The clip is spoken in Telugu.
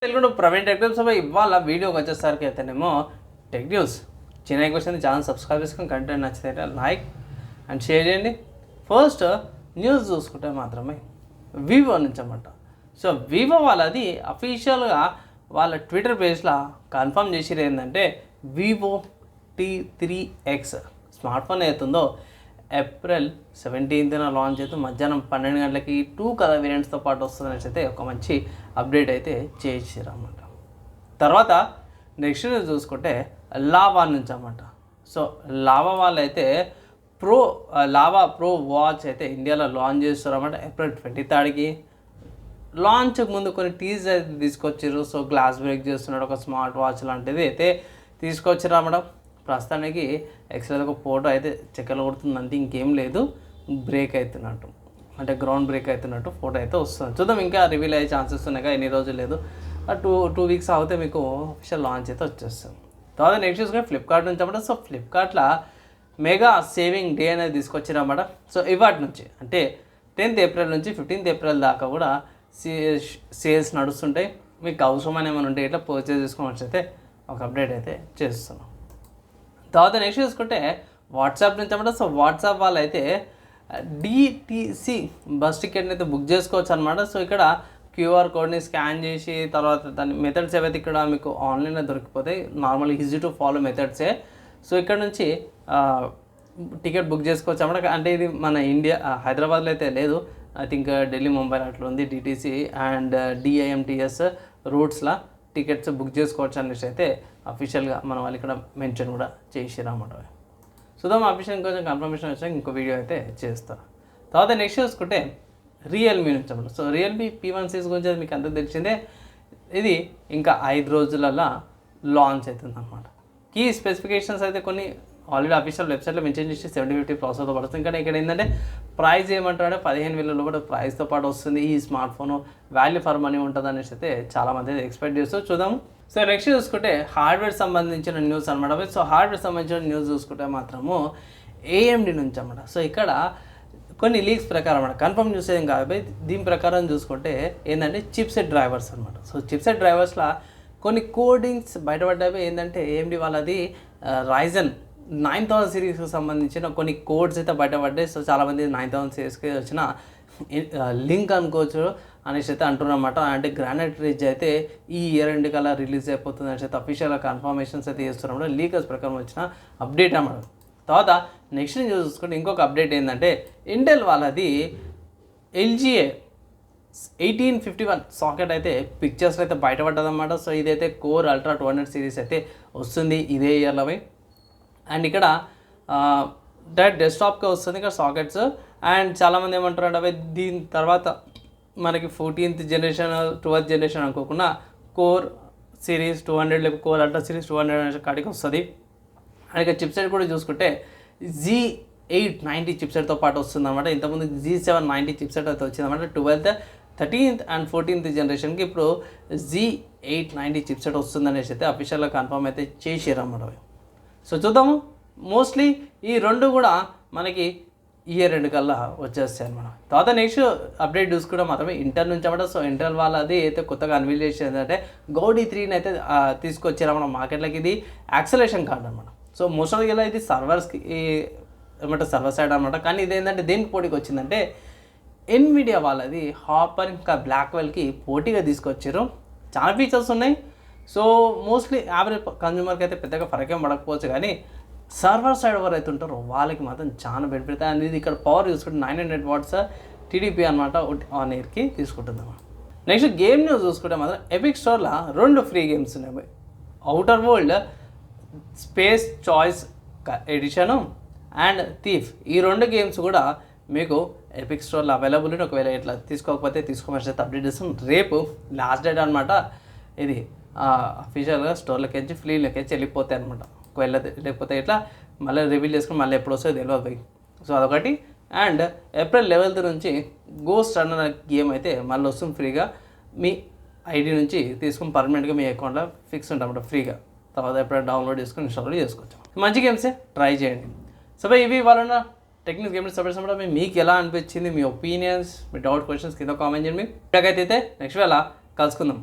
తెలుగు ప్రవీణ్ టెక్ న్యూస్ ఇవాళ వీడియోకి వచ్చేసరికి అయితేనేమో టెక్ న్యూస్ చిన్న క్వశ్చన్ ఛానల్ సబ్స్క్రైబ్ చేసుకుని కంటెంట్ నచ్చితే లైక్ అండ్ షేర్ చేయండి. ఫస్ట్ న్యూస్ చూసుకుంటే మాత్రమే వివో నుంచి అన్నమాట. సో వివో వాళ్ళది అఫీషియల్గా వాళ్ళ ట్విట్టర్ పేజ్లో కన్ఫర్మ్ చేసిరు ఏంటంటే వివో T3X స్మార్ట్ ఫోన్ అవుతుందో ఏప్రిల్ 17th లాంచ్ అయితే మధ్యాహ్నం 12 గంటలకి 2 కలర్ వేరియంట్స్తో పాటు వస్తుందని అయితే ఒక మంచి అప్డేట్ అయితే చేసారు అన్నమాట. తర్వాత నెక్స్ట్ చూసుకుంటే లావా నుంచి అన్నమాట. సో లావా వాళ్ళు అయితే లావా ప్రో వాచ్ అయితే ఇండియాలో లాంచ్ చేస్తారు అన్నమాట. ఏప్రిల్ 23కి లాంచ్కి ముందు కొన్ని టీజ్ అయితే తీసుకొచ్చారు. సో గ్లాస్ బ్రేక్ చేస్తున్నాడు, ఒక స్మార్ట్ వాచ్ లాంటిది అయితే తీసుకొచ్చారు అన్నమాట. ప్రస్తుతానికి ఎక్స్ట్రా ఒక ఫోటో అయితే చెక్కలు కొడుతుంది అంతే, ఇంకేం లేదు. బ్రేక్ అవుతున్నట్టు అంటే గ్రౌండ్ బ్రేక్ అవుతున్నట్టు ఫోటో అయితే వస్తుంది. చూద్దాం, ఇంకా రివీల్ అయ్యే ఛాన్సెస్ ఉన్నాయి. ఎన్ని రోజులు లేదు, టూ వీక్స్ అవుతే మీకు అఫీషియల్ లాంచ్ అయితే వచ్చేస్తుంది. తర్వాత నెక్స్ట్ చూసుకుంటే ఫ్లిప్కార్ట్ నుంచి అన్నమాట. సో ఫ్లిప్కార్ట్లో మెగా సేవింగ్ డే అనేది తీసుకొచ్చారు అన్నమాట. సో ఇవాటి నుంచి అంటే 10th ఏప్రిల్ నుంచి 15th ఏప్రిల్ దాకా కూడా సేల్స్ నడుస్తుంటాయి. మీకు అవసరమైన ఏమైనా ఉంటే ఇట్లా పర్చేజ్ చేసుకోవచ్చు అయితే ఒక అప్డేట్ అయితే చేస్తున్నాం. తర్వాత నెక్స్ట్ చూసుకుంటే వాట్సాప్ నుంచి అన్నమాట. సో వాట్సాప్ వాళ్ళు అయితే DTC బస్ టికెట్ని అయితే బుక్ చేసుకోవచ్చు అనమాట. సో ఇక్కడ క్యూఆర్ కోడ్ని స్కాన్ చేసి తర్వాత దాని మెథడ్స్ ఏవైతే ఇక్కడ మీకు ఆన్లైన్లో దొరికిపోతాయి, నార్మల్ ఈజీ టు ఫాలో మెథడ్సే. సో ఇక్కడ నుంచి టికెట్ బుక్ చేసుకోవచ్చు అన్నమాట. అంటే ఇది మన ఇండియా హైదరాబాద్లో అయితే లేదు, ఐ థింక్ ఢిల్లీ, ముంబై అట్లా ఉంది. DTC అండ్ DIMTS రూట్స్లో టికెట్స్ బుక్ చేసుకోవచ్చు అనేసి అయితే అఫీషియల్గా మన వాళ్ళు ఇక్కడ మెన్షన్ కూడా చేసిరు అన్నమాట. చూద్దాం, అఫీషియల్ కొంచెం కన్ఫర్మేషన్ వచ్చాక ఇంకో వీడియో అయితే చేస్తారు. తర్వాత నెక్స్ట్ చూసుకుంటే రియల్మీ నుంచి అన్నమాట. సో రియల్మీ P1 సిరీస్ గురించి మీకు అంతా తెలిసిందే. ఇది ఇంకా 5 రోజులలో లాంచ్ అవుతుంది అన్నమాట. కీ స్పెసిఫికేషన్స్ అయితే కొన్ని ఆల్రెడీ అఫీషియల్ వెబ్సైట్లో మెన్షన్ చేసి 7050 ప్రాసెసర్తో పడుతుంది. కానీ ఇక్కడ ఏంటంటే ప్రైస్ ఏమంటారంటే 15,000 లోపల ప్రైస్తో పాటు వస్తుంది. ఈ smart phone value for money ఉంటుంది అనేసి అయితే చాలామంది ఎక్స్పెక్ట్ చేస్తూ చూద్దాము. సో నెక్స్ట్ చూసుకుంటే హార్డ్వేర్ సంబంధించిన న్యూస్ అనమాట. సో హార్డ్వేర్ సంబంధించిన న్యూస్ చూసుకుంటే మాత్రము AMD నుంచి అన్నమాట. సో ఇక్కడ కొన్ని లీక్స్ ప్రకారం అన్నమాట, కన్ఫర్మ్ న్యూస్ ఏం కాదు. దీని ప్రకారం చూసుకుంటే ఏంటంటే చిప్సెట్ డ్రైవర్స్ అనమాట. సో చిప్సెట్ డ్రైవర్స్లో కొన్ని కోడింగ్స్ బయటపడ్డాయి. ఏంటంటే AMD వాళ్ళది Ryzen 9000 సిరీస్కి సంబంధించిన కొన్ని కోడ్స్ అయితే బయటపడ్డాయి. సో చాలామంది 9000 సిరీస్కి వచ్చిన లింక్ అనుకోవచ్చు అనేసి అయితే అంటున్నమాట. అంటే గ్రానైట్ రిడ్జ్ అయితే ఈ ఇయర్ ఎండ్ కల్లా రిలీజ్ అయిపోతుంది అనేసి అయితే అఫీషియల్గా కన్ఫర్మేషన్స్ అయితే చేస్తున్నమాట. లీకర్స్ ప్రకారం వచ్చిన అప్డేట్ అన్నమాట. తర్వాత నెక్స్ట్ న్యూస్ చూసుకుంటే ఇంకొక అప్డేట్ ఏంటంటే ఇంటెల్ వాళ్ళది LGA 1851 సాకెట్ అయితే పిక్చర్స్ అయితే బయటపడ్డదన్నమాట. సో ఇదైతే కోర్ అల్ట్రా 200 సిరీస్ అయితే వస్తుంది ఇదే ఇయర్లో. అండ్ ఇక్కడ డైరెక్ట్ డెస్క్టాప్కే వస్తుంది ఇక్కడ సాకెట్స్. అండ్ చాలామంది ఏమంటారు అంటే దీని తర్వాత మనకి 14th జనరేషన్ 12th జనరేషన్ అనుకోకుండా కోర్ సిరీస్ 200 లేకపోతే కోర్ అల్ట్రా సిరీస్ 200 కాడికి వస్తుంది. అండ్ ఇక్కడ చిప్సెట్ కూడా చూసుకుంటే Z890 చిప్సెట్తో పాటు వస్తుంది అనమాట. ఇంతకుముందు Z790 చిప్సెట్ అయితే వచ్చింది అనమాట. 12th 13th అండ్ 14th జనరేషన్కి ఇప్పుడు Z890 చిప్సెట్ వస్తుంది అనేసి అయితే అఫీషియల్గా కన్ఫర్మ్ అయితే చేసారు అన్నమాట. సో చూద్దాము, మోస్ట్లీ ఈ రెండు కూడా మనకి ఇయర్ ఎండ్ కల్లా వచ్చేస్తాయి అనమాట. తర్వాత నెక్స్ట్ అప్డేట్ చూసుకుంటే మాత్రమే ఇంటెల్ నుంచి అన్నమాట. సో ఇంటెల్ వాళ్ళది అయితే కొత్తగా అన్వీల్ చేసేది ఏంటంటే Gaudi 3ని అయితే తీసుకొచ్చారు మన మార్కెట్లోకి. ఇది యాక్సలేషన్ కార్డ్ అనమాట. సో మోస్ట్ ఆఫ్ ఇలా ఇది సర్వర్స్కి ఏమంటే సర్వర్ సైడ్ అనమాట. కానీ ఇదేంటంటే దేనికి పోటీకి వచ్చిందంటే NVIDIA వాళ్ళది హాపర్ ఇంకా బ్లాక్వెల్కి పోటీగా తీసుకొచ్చారు. చాలా ఫీచర్స్ ఉన్నాయి. సో మోస్ట్లీ యావరేజ్ కన్జ్యూమర్కి అయితే పెద్దగా ఫరకేం పడకపోవచ్చు, కానీ సర్వర్ సైడ్ ఎవరు అయితే ఉంటారో వాళ్ళకి మాత్రం చాలా బెనిఫిట్. అండ్ ఇది ఇక్కడ పవర్ చూసుకుంటే 900 watts TDP అనమాట ఆన్ ఎయిర్కి తీసుకుంటుంది అన్నమాట. నెక్స్ట్ గేమ్ న్యూస్ చూసుకుంటే మాత్రం ఎపిక్ స్టోర్లో 2 ఫ్రీ గేమ్స్ ఉన్నాయి. Outer world space choice addition and thief, ఈ 2 గేమ్స్ కూడా మీకు ఎపిక్ స్టోర్లో అవైలబుల్ ఉంది. ఒకవేళ ఇట్లా తీసుకోకపోతే తీసుకోమని అయితే అప్డేట్ చేస్తాం. రేపు లాస్ట్ డేట్ అనమాట. ఇది అఫీషియల్గా స్టోర్లోకి వచ్చి ఫ్రీలోకి వచ్చి వెళ్ళిపోతాయి అనమాట. ఒకవేళ లేకపోతే ఇట్లా మళ్ళీ రివీల్ చేసుకుని మళ్ళీ ఎప్పుడు వస్తుందో తెలియదు. సో అదొకటి. అండ్ ఏప్రిల్ 11th నుంచి గోస్ట్ అన్న గేమ్ అయితే మళ్ళీ వస్తుంది ఫ్రీగా. మీ ఐడి నుంచి తీసుకుని పర్మనెంట్గా మీ అకౌంట్లో ఫిక్స్ ఉంటామన్నమాట ఫ్రీగా. తర్వాత ఎప్పుడైనా డౌన్లోడ్ చేసుకుని ఇన్స్టాల్ చేసుకోవచ్చు. మంచి గేమ్సే, ట్రై చేయండి. సో ఇవి వాళ్ళ టెక్నిక్స్ గేమ్స్ సపరేట్స్ అన్నమాట. మీకు ఎలా అనిపించింది, మీ ఒపీనియన్స్, మీ డౌట్ క్వశ్చన్స్ కింద కామెంట్ చేయండి. ఇప్పటికైతే నెక్స్ట్ వేళ కలుసుకుందాం.